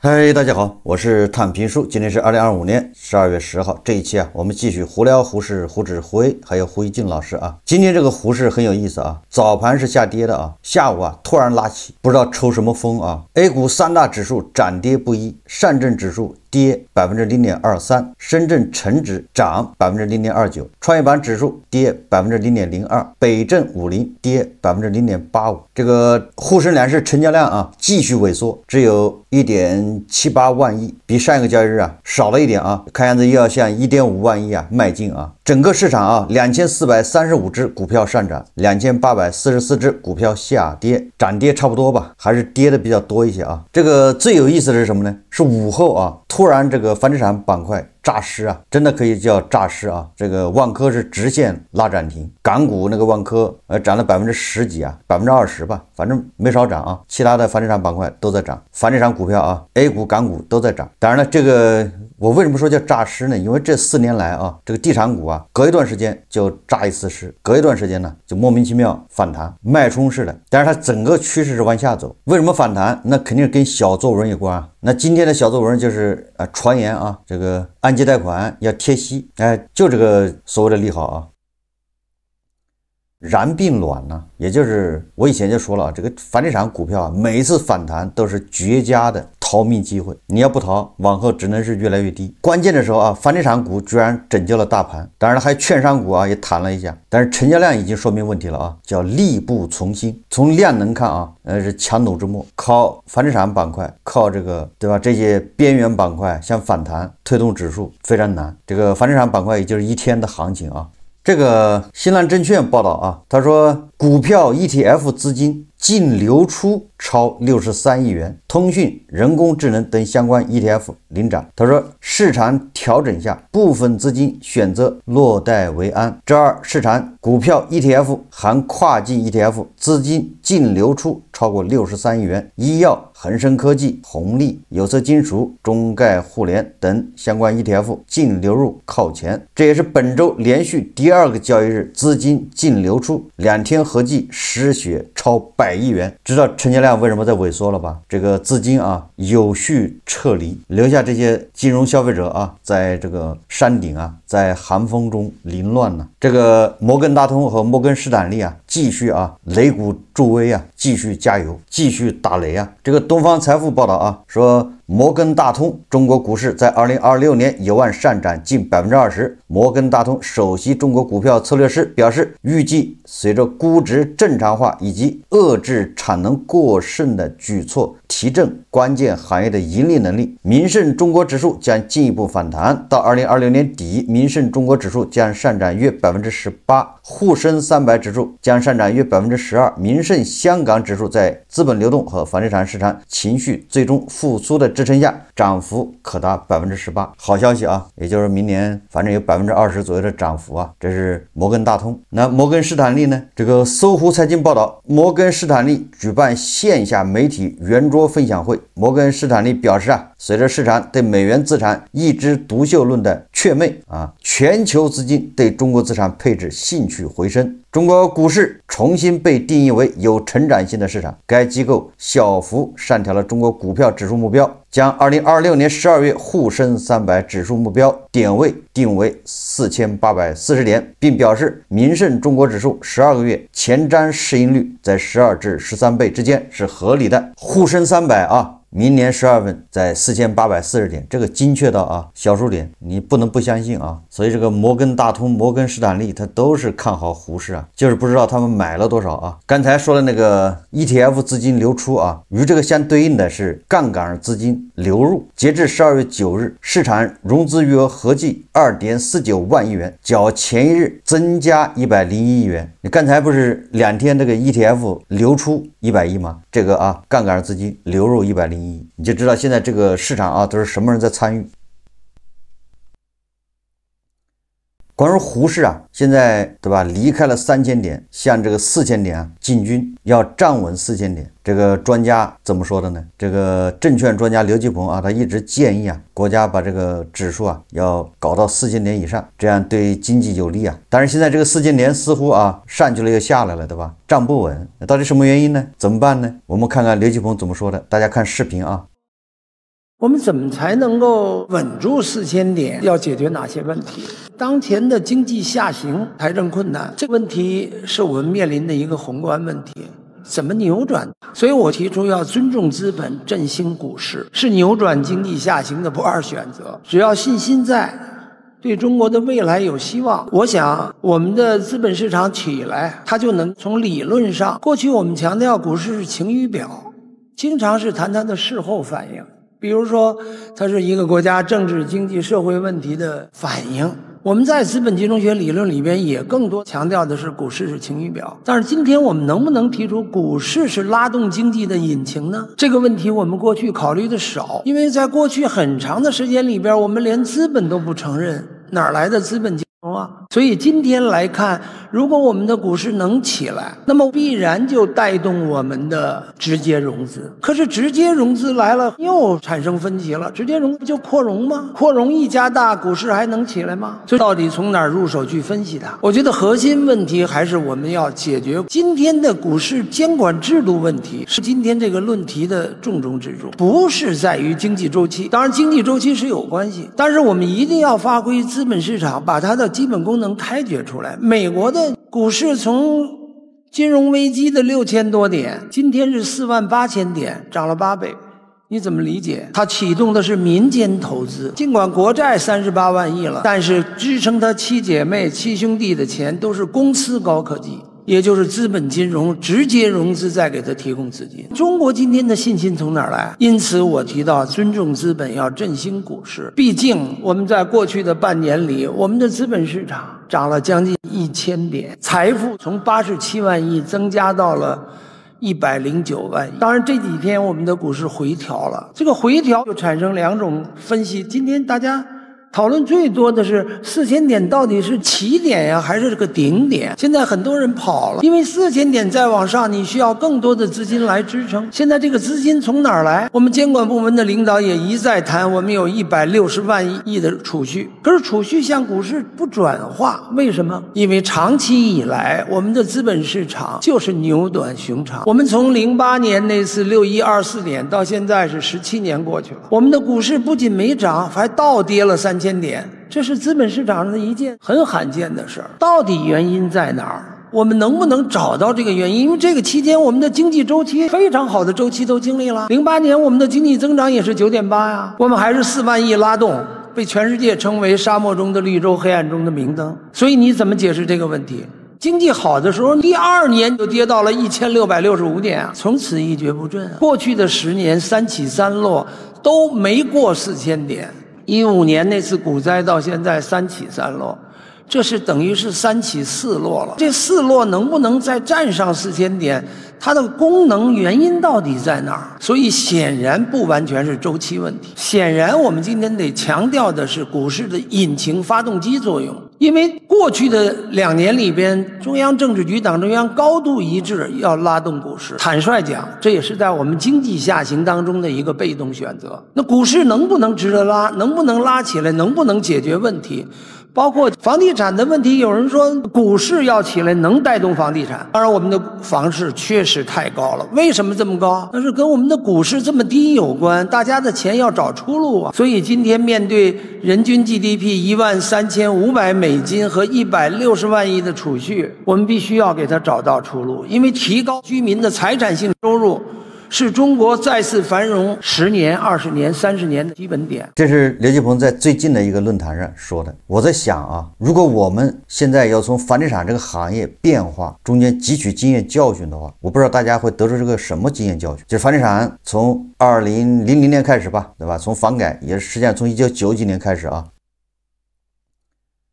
嗨，大家好，我是探评书。今天是2025年12月10号，这一期我们继续胡聊胡适、胡指胡 A 还有胡一静老師啊。今天这個胡適很有意思啊，早盤是下跌的啊，下午突然拉起，不知道抽什麼風啊。A 股三大指數漲跌不一，上證指數跌0.23%，深圳成指漲0.29%，創業板指數跌0.02%，北證50跌0.85%。這個滬深兩市成交量繼續萎縮，只有1.78萬億，比上一個交易日少了一點啊，看樣子又要向1.5萬億邁進啊。整個市場2435隻股票上漲，2844隻股票下跌，漲跌差不多吧，還是跌的比較多一些啊。這個最有意思的是什麼呢？是午後突然這個房地產板塊詐屍真的可以叫詐屍啊！這個萬科是直線拉漲停，港股那個萬科漲了10%幾20%吧，反正沒少漲啊。其他的房地產板塊都在漲，房地產股票A 股、港股都在漲。當然了，這個我為什麼說叫詐屍呢？因為這4年來這個地產股隔一段時間就詐一次屍，隔一段時間呢就莫名其妙反彈，脈衝式的。但是它整個趨勢是往下走。為什麼反彈？那肯定跟小作文有關。那今天的小作文就是傳言這個按揭貸款要貼息，就這個所謂的利好然並卵呢，也就是我以前就說了，這個房地產股票每一次反彈都是絕佳的逃命機會，你要不逃，往後只能是越來越低。關鍵的時候房地產股居然拯救了大盤，當然了，還有券商股也彈了一下，但是成交量已經說明問題了叫力不從心。從量能看是強弩之末，靠房地產板塊，靠這個對吧？這些邊緣板塊想反彈推動指數非常難。這個房地產板塊也就是一天的行情這個新浪證券報道他說股票 ETF 資金淨流出超63億元，通訊、人工智能等相關 ETF 領漲。他說市場調整下，部分資金選擇落袋為安。周二市場股票 ETF 含跨境 ETF 資金淨流出超過63億元，醫藥、恆生科技、紅利、有色金屬、中概互聯等相關 ETF 淨流入靠前。這也是本周連續第2個交易日資金淨流出，2天合計失血超100億元。知道成交量為什麼在萎縮了吧？這個資金有序撤離，留下這些金融消費者在這個山頂在寒風中凌亂了。這個摩根大通和摩根士丹利繼續擂鼓助威繼續加油，繼續打雷這個東方財富報道說摩根大通中國股市在2026年有望上漲近20%。摩根大通首席中國股票策略師表示，預計隨着估值正常化以及遏制產能過剩的舉措提振關鍵行業的盈利能力，明晟中國指數將進一步反彈。到2026年底，明晟中國指數將上漲約18%，滬深300指數將上漲約12%。明晟香港指數在資本流動和房地產市場情緒最終復甦的支撐下，漲幅可達18%。好消息也就是明年反正有20%左右的漲幅這是摩根大通。那摩根士丹利呢？這個搜狐財經報道，摩根士丹利舉辦線下媒體圓桌分享會。摩根士丹利表示隨着市場對美元資產一枝獨秀論的卻魅全球資金對中國資產配置興趣回升，中國股市重新被定義為有成長性的市場。該機構小幅上調了中國股票指數目標，將2026年12月滬深300指數目標點位定為4840點，並表示明晟中國指數12個月前瞻市盈率在12至13倍之間是合理的。滬深300明年12月份在4840點，這個精確到小數點，你不能不相信所以這個摩根大通、摩根士丹利它都是看好胡適就是不知道他們買了多少剛才說的那個 ETF 資金流出與這個相對應的是槓桿資金流入。截至12月9日，市場融資餘額合計2.49萬億元，較前一日增加101億元。你剛才不是2天這個 ETF 流出100億嗎？這個槓桿資金流入101億，你就知道現在這個市場都是什麼人在參與。關於胡適現在對吧，離開了3000點，向這個4000點進軍，要站穩4000點。這個專家怎麼說的呢？這個證券專家劉繼鵬他一直建議國家把這個指數要搞到4000點以上，這樣對經濟有利但是現在這個4000點似乎上去了又下來了，对吧？站不穩，到底什麼原因呢？怎麼辦呢？我們看看劉繼鵬怎麼說的，大家看視頻我們怎麼才能夠穩住4000點？要解決哪些問題？當前的經濟下行、財政困難，這個問題是我們面臨的一個宏觀問題。怎麼扭轉？所以我提出要尊重資本、振興股市，是扭轉經濟下行的不二選擇。只要信心在，對中國的未來有希望，我想我們的資本市場起来，它就能從理論上。過去我們強調股市是晴雨表，經常是談它的事後反應。比如說，它是一個國家政治、經濟、社會問題的反應。我們在資本金融學理論裡邊也更多強調的是股市是晴雨表。但是今天我們能不能提出股市是拉動經濟的引擎呢？這個問題我們過去考慮的少，因為在過去很長的時間裡邊，我們連資本都不承認，哪來的資本金融啊？所以今天來看，如果我們的股市能起来，那麼必然就帶动我們的直接融資。可是直接融資来了，又產生分歧了。直接融不就擴容嗎？擴容一加大，股市還能起來嗎？所以到底從哪兒入手去分析它？我覺得核心問題還是我們要解決今天的股市監管制度問題，是今天這個論題的重中之重，不是在於經濟周期。當然经濟周期是有關係，但是我们一定要發揮資本市場，把它的基本功能開掘出來。美國的股市從金融危機的6000多點，今天是48000點，漲了8倍。你怎麼理解？它啟動的是民間投資，儘管國債38萬億了，但是支撐它7姐妹、7兄弟的錢都是公司高科技，也就是資本金融直接融資再給它提供資金。中國今天的信心從哪兒來？因此我提到尊重資本，要振興股市。畢竟我們在過去的半年裡，我們的資本市场漲了將近1000點，財富從87萬億增加到了109萬億。當然這幾天我們的股市回調了，這個回調就產生兩種分析。今天大家討論最多的是4000點到底是起點呀，還是這個頂點？現在很多人跑了，因為4000點再往上，你需要更多的資金來支撐。現在這個資金從哪兒來？我們監管部門的領導也一再談，我們有160萬億的儲蓄，可是儲蓄向股市不轉化，為什麼？因為長期以來，我們的資本市場就是牛短熊長。我們從08年那次6124點到現在是17年過去了，我們的股市不僅沒漲，還倒跌了3000點，這是資本市場上的一件很罕見的事兒。到底原因在哪兒？我們能不能找到這個原因？因為這個期間我們的經濟周期非常好的周期都經歷了。08年我們的經濟增長也是9.8呀，我們還是4萬億拉動，被全世界稱為沙漠中的綠洲，黑暗中的明燈。所以你怎麼解釋這個問題？經濟好的時候，第2年就跌到了1665點啊，從此一蹶不振啊。過去的10年3起3落都沒過4000點。15年那次股災到現在3起3落，這是等於是3起4落了。這4落能不能再站上4000點？它的功能原因到底在哪兒？所以顯然不完全是周期問題。顯然我們今天得強調的是股市的引擎發動機作用。因為過去的2年裡邊，中央政治局、黨中央高度一致要拉動股市。坦率講，這也是在我們經濟下行當中的一個被動選擇。那股市能不能值得拉？能不能拉起來？能不能解決問題？包括房地產的問題，有人說股市要起來能帶動房地產。當然我們的房市確實太高了，為什麼這麼高？那是跟我們的股市这麼低有關，大家的錢要找出路啊。所以今天面对人均 GDP 13500美金和160萬億的儲蓄，我們必須要給它找到出路，因為提高居民的財產性收入是中國再次繁榮10年、20年、30年的基本點。這是劉繼鵬在最近的一個論壇上說的。我在想啊，如果我們現在要從房地產這個行業變化中間汲取經驗教訓的話，我不知道大家會得出這個什麼經驗教訓。就是房地產從2000年開始吧，對吧？從房改也實際上從1990幾年開始啊。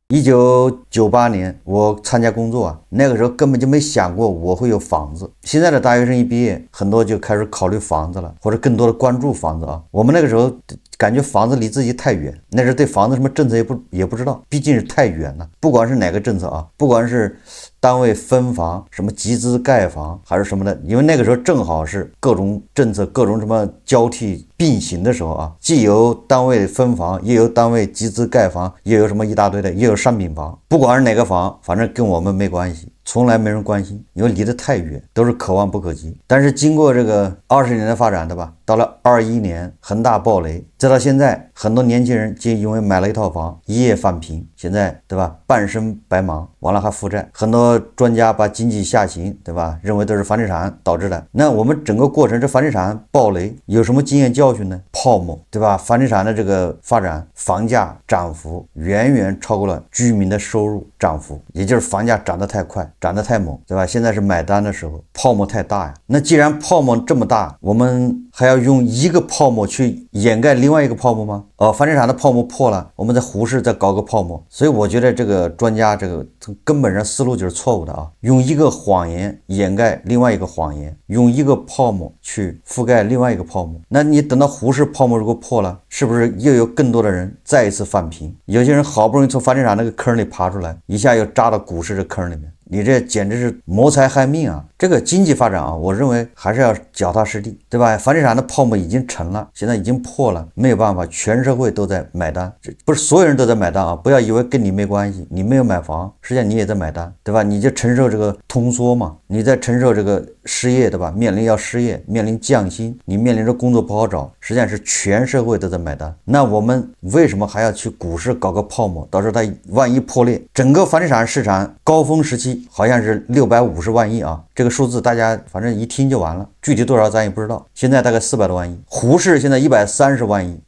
1998年我參加工作啊，那個時候根本就沒想過我會有房子。現在的大學生一畢業，很多就開始考慮房子了，或者更多的關注房子啊。我們那個時候感覺房子離自己太遠，那時候對房子什麼政策也不知道，畢竟是太遠了。不管是哪個政策啊，不管是單位分房、什麼集資蓋房還是什麼的，因為那個時候正好是各種政策、各種什麼交替並行的時候啊，既有單位分房，也有單位集資蓋房，也有什麼一大堆的，也有商品房。不管是哪個房，反正跟我們沒關係，從來沒人關心，因為離得太遠，都是可望不可及。但是經過這個20年的發展，對吧？到了21年，恆大暴雷，再到現在，很多年輕人就因為買了一套房，一夜翻平，現在对吧？半生白忙，完了還負債。很多專家把經濟下行，對吧？認為都是房地產導致的。那我們整個過程，這房地產暴雷有什麼經驗教訓呢？泡沫，對吧？房地產的這個發展，房價漲幅遠遠超過了居民的收入漲幅，也就是房價漲得太快，漲得太猛，对吧？現在是買單的時候，泡沫太大呀。那既然泡沫這麼大，我們還要用一個泡沫去掩蓋另外一個泡沫嗎？房地產的泡沫破了，我們在胡適再搞個泡沫。所以我覺得这個專家這個從根本上思路就是錯誤的啊！用一個謊言掩蓋另外一個謊言，用一個泡沫去覆蓋另外一個泡沫。那你等到胡適泡沫如果破了，是不是又有更多的人再一次翻平？有些人好不容易從房地產那個坑裡爬出來，一下又扎到股市這坑裡面。你這簡直是謀財害命啊！這個經濟發展啊，我認為還是要腳踏實地，對吧？房地產的泡沫已經成了，現在已經破了，沒有辦法，全社會都在買單，不是所有人都在買單啊！不要以為跟你沒關係，你沒有買房，實際上你也在買單，對吧？你就承受這個通縮嘛，你在承受這個失業，對吧？面臨要失業，面臨降薪，你面臨着工作不好找，實際上是全社會都在買單。那我們為什麼還要去股市搞個泡沫？到時候它萬一破裂，整個房地產市场高峰時期好像是650萬億啊，這個數字大家反正一聽就完了，具體多少咱也不知道。現在大概400多萬億，胡適現在130萬億，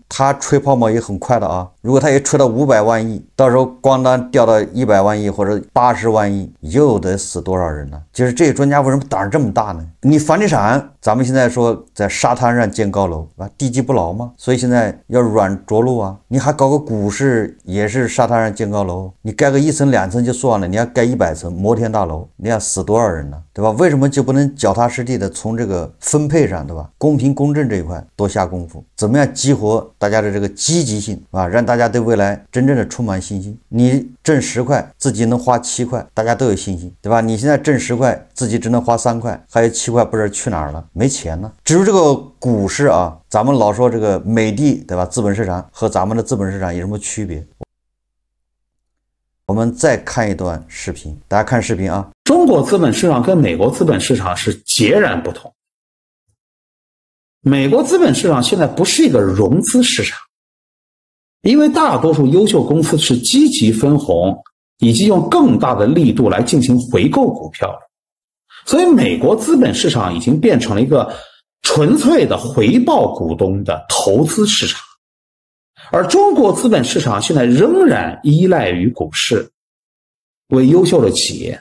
他吹泡沫也很快的啊。如果他也吹到500萬億，到時候咣當掉到100萬億或者80萬億，又得死多少人呢？就是這些專家為什麼膽這麼大呢？你房地產，咱們現在說在沙灘上建高樓，地基不牢嗎？所以現在要軟着陸啊。你還搞個股市，也是沙灘上建高樓，你蓋個1層2層就算了，你要蓋100層摩天大樓，你要死多少人呢？對吧？為什麼就不能腳踏實地的從這個分配上，對吧？公平公正這一塊多下功夫，怎麼樣激活大家的這個積極性啊，讓大家對未來真正的充滿信心。你掙10塊，自己能花7塊，大家都有信心，對吧？你現在掙10塊，自己只能花3塊，還有7塊不知道去哪兒了，沒錢呢。至於這個股市啊，咱們老說這個美的，對吧？資本市場和咱們的資本市場有什麼區別？我們再看一段視頻，大家看視頻啊。中國資本市場跟美国資本市场是截然不同。美国資本市场現在不是一個融資市場，因為大多數優秀公司是積極分紅，以及用更大的力度來進行回購股票，所以美國資本市場已經變成了一個純粹的回報股東的投資市場。而中國資本市場現在仍然依賴於股市，為優秀的企業、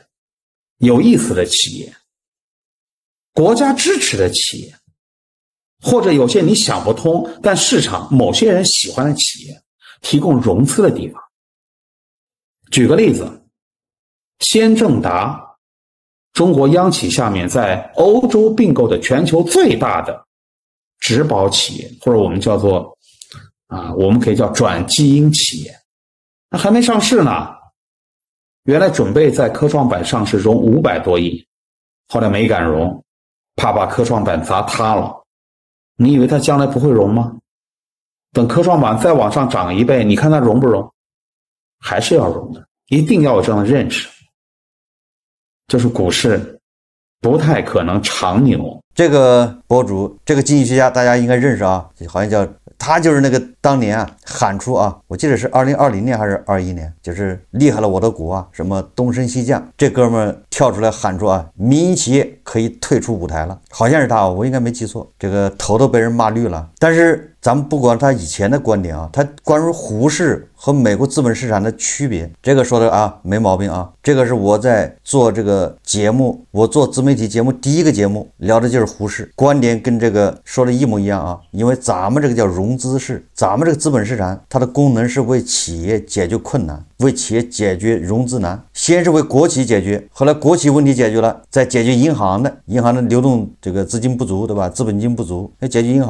有意思的企業、國家支持的企業，或者有些你想不通但市場某些人喜歡的企業提供融資的地方。舉個例子，先正達，中國央企下面在歐洲併購的全球最大的質保企業，或者我們叫做我們可以叫轉基因企業，那還沒上市呢，原來準備在科創板上市融500多億，後來沒敢融，怕把科創板砸塌了。你以為它將來不會融嗎？等科創板再往上漲1倍，你看它融不融？還是要融的，一定要有這樣的認識，就是股市不太可能長牛。這個博主，這個經濟學家大家應該認識啊，好像叫他，就是那個當年啊喊出啊，我記得是2020年還是21年，就是厲害了我的股啊，什麼東升西降，這哥們兒跳出來喊出啊，民營企業可以退出舞台了，好像是他，我應該沒記錯，這個頭都被人罵綠了。但是咱們不管他以前的觀點啊，他關於胡適和美國資本市场的區別，這個說的啊沒毛病啊。這個是我在做這個節目，我做自媒體節目第一個節目聊的就是胡適，觀點跟這個說的一模一樣啊。因為咱們這個叫融資市，咱們這個資本市場它的功能是為企業解決困難，為企業解決融資難，先是為國企解決，後來國企問題解決了，再解決銀行的流動這個資金不足，對吧？資本金不足，要解決银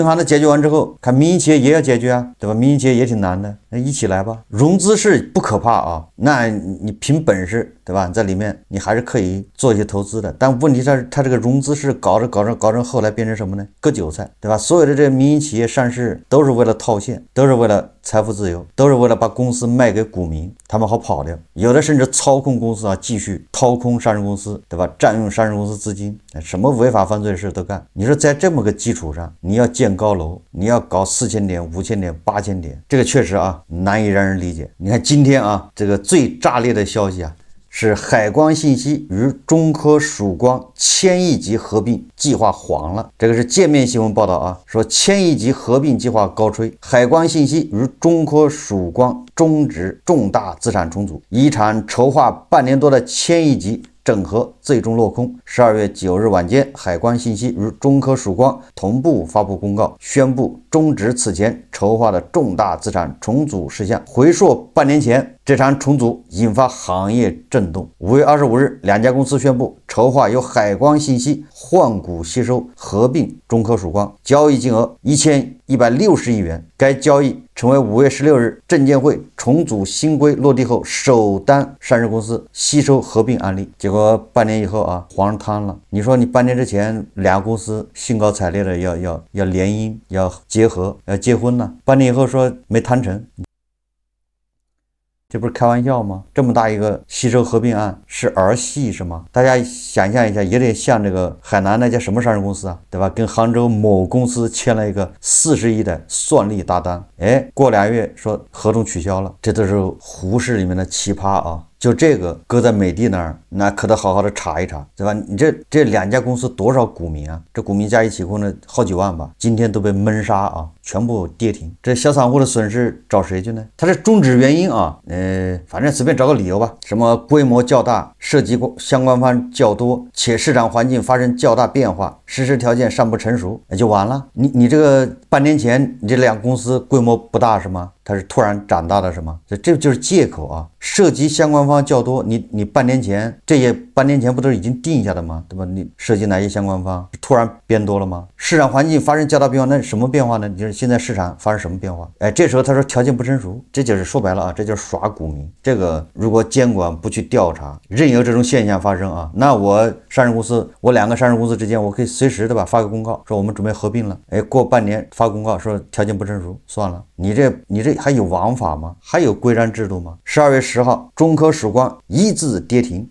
行的解決完之後，看民營企業也要解決啊，對吧？民營企業也挺難的，那一起来吧。融資是不可怕啊，那你憑本事，对吧？你在裡面你還是可以做一些投資的。但問題是它這個融資是搞着後來變成什麼呢？割韭菜，對吧？所有的這個民營企業上市都是為了套現，都是為了財富自由，都是為了把公司賣給股民，他們好跑掉。有的甚至操控公司啊，繼續掏空上市公司，對吧？占用上市公司資金，什麼違法犯罪的事都幹。你說在這麼個基礎上，你要建高樓，你要搞4000點、5000點、8000點，這個確實啊難以讓人理解。你看今天啊，這個最炸裂的消息啊，是海光信息與中科曙光1000億級合併計劃黃了。這個是界面新聞報道啊，說1000億級合併計劃高吹，海光信息與中科曙光終止重大資產重組，一場籌劃半年多的1000億級整合最終落空。12月9日晚間，海光信息與中科曙光同步發布公告，宣布終止此前籌劃的重大資產重組事項。回溯半年前，這場重組引發行業震動。5月25日，兩家公司宣布籌劃由海光信息換股吸收合併中科曙光，交易金額1160億元。該交易成為5月16日證監會重組新規落地後首單上市公司吸收合併案例。結果半年以後啊，黃湯了。你說你半年之前两個公司興高采烈的要聯姻、要結合、要結婚呢，半年以後說沒談成。這不是開玩笑嗎？這麼大一個吸收合併案是兒戲是嗎？大家想象一下，有點像這個海南那家什麼上市公司啊，對吧？跟杭州某公司簽了一個40億的算力大單，哎，過2月說合同取消了，這都是胡適裡面的奇葩啊！就這個擱在美的那兒，那可得好好的查一查，對吧？你這兩家公司多少股民啊？这股民加一起共呢好幾萬吧，今天都被悶殺啊，全部跌停。這小散戶的損失找誰去呢？他是終止原因啊，反正隨便找個理由吧，什麼規模較大，涉及相關方較多，且市場環境發生較大變化，實施條件尚不成熟，那就完了。你這個半年前你這兩個公司規模不大是嗎？它是突然長大的是嗎？這就是借口啊！涉及相關方較多，你半年前這些半年前不都是已經定下的嗎？對吧？你涉及哪些相關方？突然變多了嗎？市場環境發生較大變化，那什麼變化呢？就是現在市場發生什麼變化？哎，這時候他說條件不成熟，這就是說白了啊，這就是耍股民。這個如果監管不去調查，任由這種現象發生啊，那我上市公司，我兩個上市公司之間，我可以隨時對吧發個公告說我們準備合併了，哎，過半年發公告說條件不成熟，算了，你這還有王法嗎？還有規章制度嗎？12月10號，中科曙光一字跌停。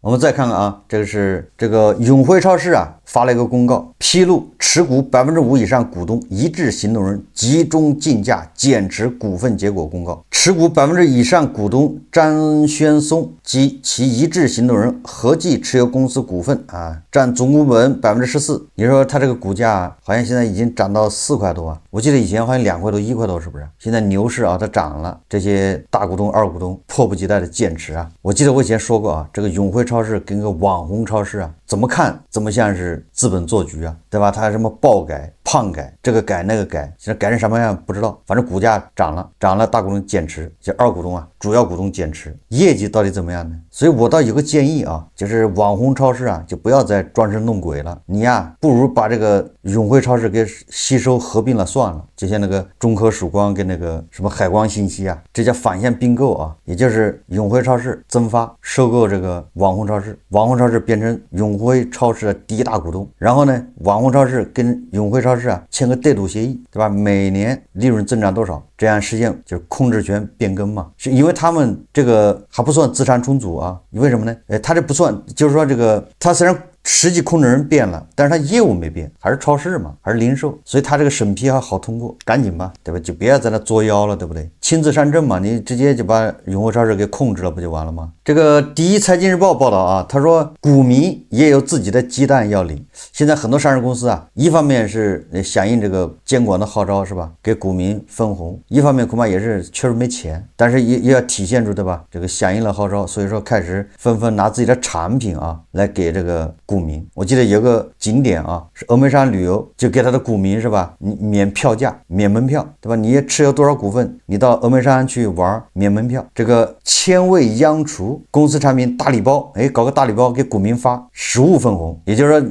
我们再看看啊，这个是这个永輝超市啊發了一個公告，披露持股5%以上股東一致行動人集中競價減持股份結果公告。持股%以上股東張軒松及其一致行動人合計持有公司股份啊，佔總股本14%。你說他這個股價好像現在已經漲到4塊多啊，我記得以前好像2塊多、1塊多，是不是？現在牛市啊，它漲了，這些大股東、二股東迫不及待的減持啊。我記得我以前說過啊，這個永輝超市跟個網紅超市啊，怎麼看怎麼像是資本做局啊，對吧？它什麼爆改、胖改，這個改那個改，現在改成什麼樣不知道，反正股價漲了，大股東減持，這二股東啊，主要股東減持，業績到底怎麼樣呢？所以我倒有個建議啊，就是網紅超市啊，就不要再裝神弄鬼了，你呀，不如把這個永輝超市給吸收合併了算了，就像那個中科曙光跟那個什麼海光信息啊，這叫反向併購啊，也就是永輝超市增發收購這個網紅超市，網紅超市變成永輝超市的第一大股東，然後呢，網紅超市跟永輝超市啊簽個對賭協議，對吧？每年利潤增長多少，這樣實現就是控制權變更嘛，是因為他們這個還不算資產重組啊，為什麼呢？他這不算，就是說這個他雖然實際控制人變了，但是他業務沒變，還是超市嘛，還是零售，所以他這個審批還好通過，趕緊吧，對吧？就不要在那作妖了，對不對？親自上陣嘛，你直接就把永輝超市給控制了，不就完了嗎？這個第一財經日報報道啊，他說股民也有自己的雞蛋要領。現在很多上市公司啊，一方面是響應這個監管的號召，是吧？給股民分紅，一方面恐怕也是確實沒錢，但是也要體現出，對吧？這個響應了號召，所以說開始紛紛拿自己的產品啊來給這個股民。我記得有個景點啊，是峨眉山旅遊，就給他的股民，是吧？你免票價，免門票，對吧？你也持有多少股份，你到峨眉山去玩免門票。這個千味央廚公司產品大禮包，哎，搞個大禮包給股民發實物分紅，也就是說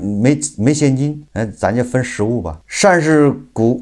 沒現金，咱就分實物吧。上市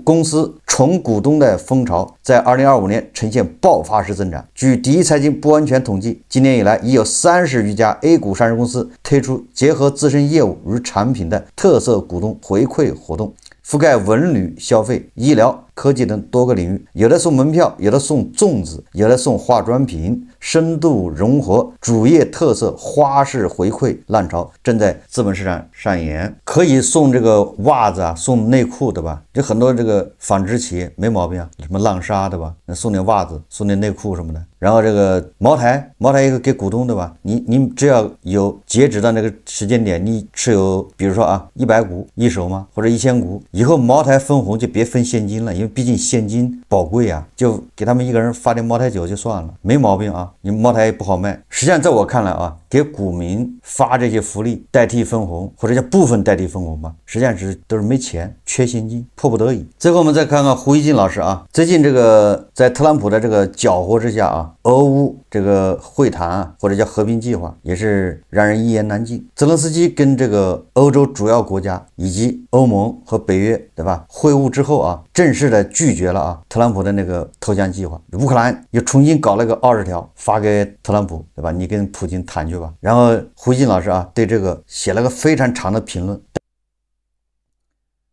公司重股東的風潮在2025年呈現爆發式增长。據第一財經不完全統計，今年以來已有30餘家 A 股上市公司推出結合自身業務與產品的特色股東回饋活動，覆蓋文旅、消費、醫療、科技等多個領域，有的送門票，有的送粽子，有的送化妝品，深度融合主業特色花式回馈浪潮正在资本市场上演。可以送这个襪子啊，送内裤对吧？就很多这个纺织企業沒毛病啊，什麼浪莎對吧？那送點襪子，送點內褲什麼的。然後這個茅台一個給股東對吧？你只要有截止的那個時間點，你持有比如說啊100股一手嘛，或者1000股，以後茅台分紅就別分現金了，因為畢竟現金寶貴啊，就給他們一個人發點茅台酒就算了，沒毛病啊。你茅台也不好賣。實際上在我看來啊，給股民發這些福利代替分紅，或者叫部分代替分紅吧，實際上都是沒錢，缺現金，迫不得已。最後我們再看看胡一金老師啊，最近這個在特朗普的這個攪和之下啊，俄烏這個會談啊，或者叫和平計劃，也是讓人一言難盡。澤連斯基跟這個歐洲主要國家以及歐盟和北約，對吧？會晤之後啊，正式的拒絕了啊特朗普的那個投降計劃。烏克蘭又重新搞了個20條發給特朗普，對吧？你跟普京談去吧。然後胡一金老師啊，對這個寫了個非常長的評論，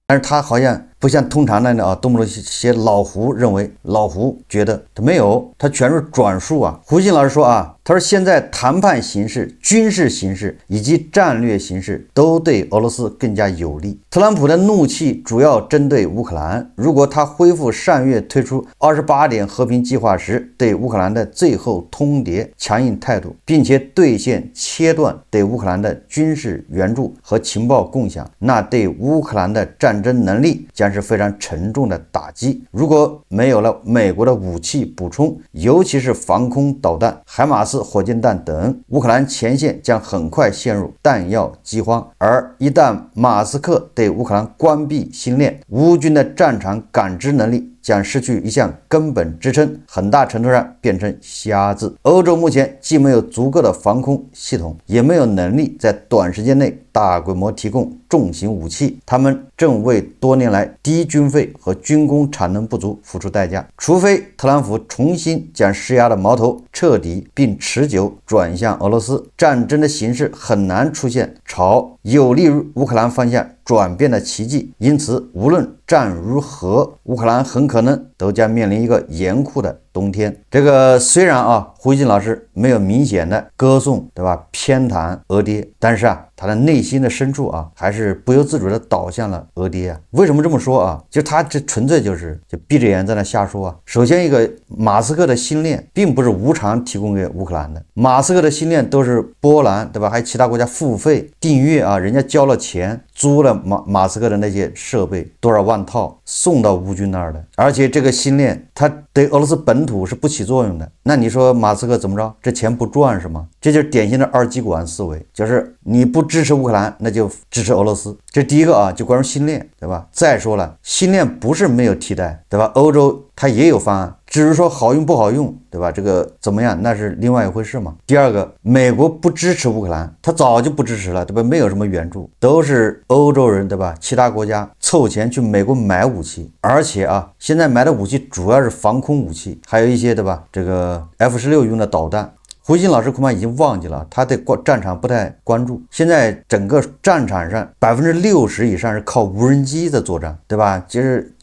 但是他好像不像通常的啊，動不動寫老胡認為，老胡覺得他沒有，他全是轉述啊。胡一金老師說啊，他說現在談判形勢、軍事形勢以及戰略形勢都對俄羅斯更加有利。特朗普的怒氣主要針對烏克蘭，如果他恢復上月推出28點和平計劃時對烏克蘭的最後通牒強硬態度，並且兌現切斷對烏克蘭的軍事援助和情報共享，那對烏克蘭的戰爭能力將是非常沉重的打擊。如果沒有了美國的武器補充，尤其是防空導彈、海馬斯火箭彈等，烏克蘭前線將很快陷入彈藥饑荒。而一旦馬斯克對烏克蘭關閉星鏈，烏軍的戰場感知能力將失去一項根本支撐，很大程度上變成瞎子。歐洲目前既沒有足夠的防空系統，也沒有能力在短時間內大規模提供重型武器，他們正為多年來低軍費和軍工產能不足付出代價。除非特朗普重新將施壓的矛頭徹底並持久轉向俄羅斯，戰爭的形勢很難出現朝有利於烏克蘭方向轉變的奇蹟。因此，無論戰如何，烏克蘭很可能都將面臨一個嚴酷的冬天。這個雖然啊，胡一金老師沒有明顯的歌頌，對吧？偏袒俄爹，但是啊，他的內心的深處啊，還是不由自主的倒向了俄爹啊。為什麼這麼說啊？就他這純粹就閉着眼在那瞎說啊。首先一個，馬斯克的星鏈並不是無償提供給烏克蘭的，馬斯克的星鏈都是波蘭，對吧？還有其他國家付費訂閱啊，人家交了錢租了馬斯克的那些設備多少萬套送到烏軍那兒的，而且這個星鏈它對俄羅斯本土是不起作用的。那你說馬斯克怎麼着？這錢不賺是嗎？這就是典型的二極管思維，就是你不支持烏克蘭，那就支持俄羅斯。這第一個啊，就關於星鏈，對吧？再說了，星鏈不是沒有替代，對吧？歐洲它也有方案，只是說好用不好用，對吧？這個怎麼樣，那是另外一回事嘛。第二個，美國不支持烏克蘭，他早就不支持了，對吧？沒有什麼援助，都是歐洲人，對吧？其他國家湊錢去美國買武器，而且啊，現在買的武器主要是防空武器，還有一些，對吧？這個 F-16用的導彈。胡一金老師恐怕已經忘記了，他對戰場不太關注。現在整個戰場上60%以上是靠無人機的作戰，對吧？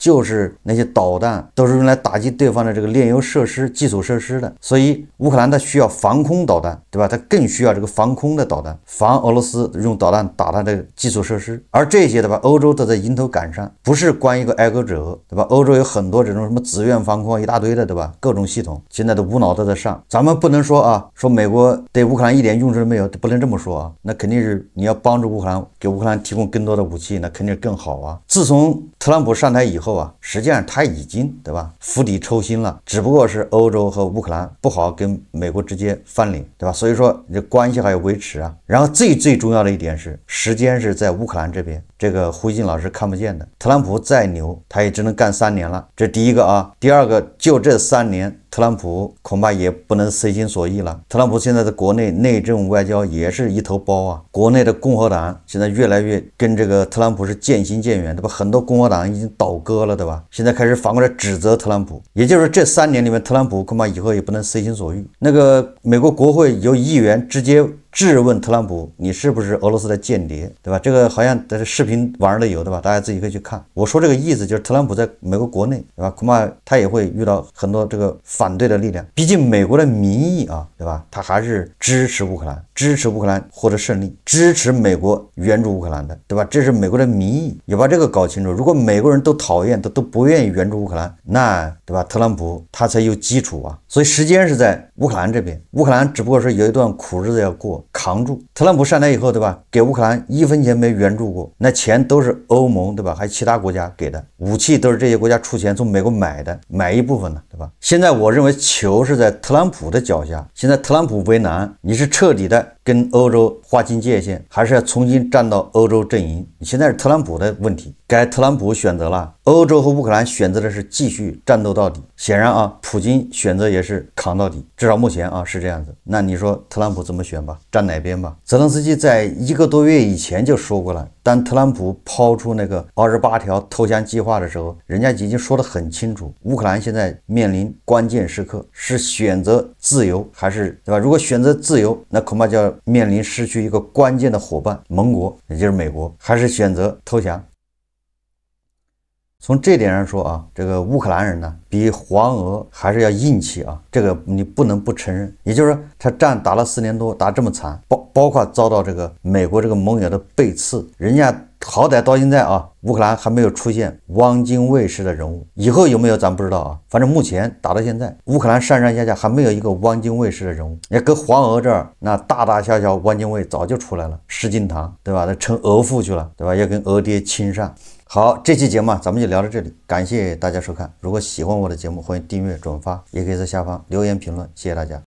就是那些導彈都是用來打擊對方的這個煉油設施、基礎設施的。所以烏克蘭它需要防空導彈，對吧？它更需要這個防空的導彈，防俄羅斯用導彈打它的基礎設施。而這些，對吧？歐洲都在迎頭趕上，不是光一個挨個者，對吧？歐洲有很多這種什麼自願防空一大堆的，對吧？各種系統現在都無腦都在上。咱們不能說啊，說美國對烏克蘭一點用處都沒有，不能這麼說啊。那肯定是你要幫助烏克蘭，給烏克蘭提供更多的武器，那肯定更好啊。自從特朗普上台以後啊，實際上他已經，對吧？釜底抽薪了，只不過是歐洲和烏克蘭不好跟美國直接翻臉，對吧？所以說這關係還要維持啊。然後最重要的一點是，時間是在烏克蘭這邊。這個胡锡進老師看不見的。特朗普再牛，他也只能幹3年了，這第一个啊。第二个，就這3年，特朗普恐怕也不能随心所欲了。特朗普现在的国内内政外交也是一头包啊，国内的共和党现在越来越跟这个特朗普是渐行渐遠，對吧？很多共和黨已經倒戈了，對吧？現在開始反過來指責特朗普，也就是這3年裡面，特朗普恐怕以後也不能隨心所欲。那個美國國會有議員直接質問特朗普，你是不是俄羅斯的間諜，對吧？這個好像在視頻網上都有，對吧？大家自己可以去看。我說這個意思就是特朗普在美國國內，對吧？恐怕他也會遇到很多這個反對的力量。畢竟美國的民意啊，對吧？他還是支持烏克蘭，支持烏克蘭獲得勝利，支持美國援助烏克蘭的，對吧？這是美國的民意，要把這個搞清楚。如果美國人都討厭，都不願意援助烏克蘭，那對吧？特朗普他才有基礎啊。所以時間是在烏克蘭這邊，烏克蘭只不過是有一段苦日子要過，扛住。特朗普上台以後，對吧？給烏克蘭1分錢沒援助過，那錢都是歐盟，對吧？還有其他國家給的，武器都是這些國家出錢從美國買的，買一部分了，對吧？現在我認為球是在特朗普的腳下，現在特朗普為難，你是徹底的跟歐洲劃清界限，還是要重新站到歐洲陣營？現在是特朗普的問題，該特朗普選擇了，歐洲和烏克蘭選擇的是繼續戰鬥到底。顯然啊，普京選擇也是扛到底，至少目前啊是這樣子。那你說特朗普怎麼選吧？站哪邊吧？澤連斯基在1個多月以前就說過了，當特朗普拋出那個28條投降計劃的時候，人家已經說得很清楚，烏克蘭現在面臨關鍵時刻，是選擇自由還是，對吧？如果選擇自由，那恐怕就要面臨失去一個關鍵的夥伴盟國，也就是美國，還是選擇投降。從這點上說啊，這個烏克蘭人呢，比黃俄還是要硬氣啊，這個你不能不承認。也就是說，他戰打了4年多，打這麼慘，包括遭到這個美國這個盟友的背刺，人家好歹到現在啊，烏克蘭還沒有出現汪精衛式的人物，以後有沒有咱不知道啊。反正目前打到現在，烏克蘭上上下下還沒有一個汪精衛式的人物。也跟黃俄這兒，那大大小小汪精衛早就出來了，石敬瑭，對吧？他成俄父去了，對吧？要跟俄爹親上。好，這期節目咱們就聊到這裡，感謝大家收看。如果喜歡我的節目，歡迎訂閱、轉發，也可以在下方留言評論，謝謝大家。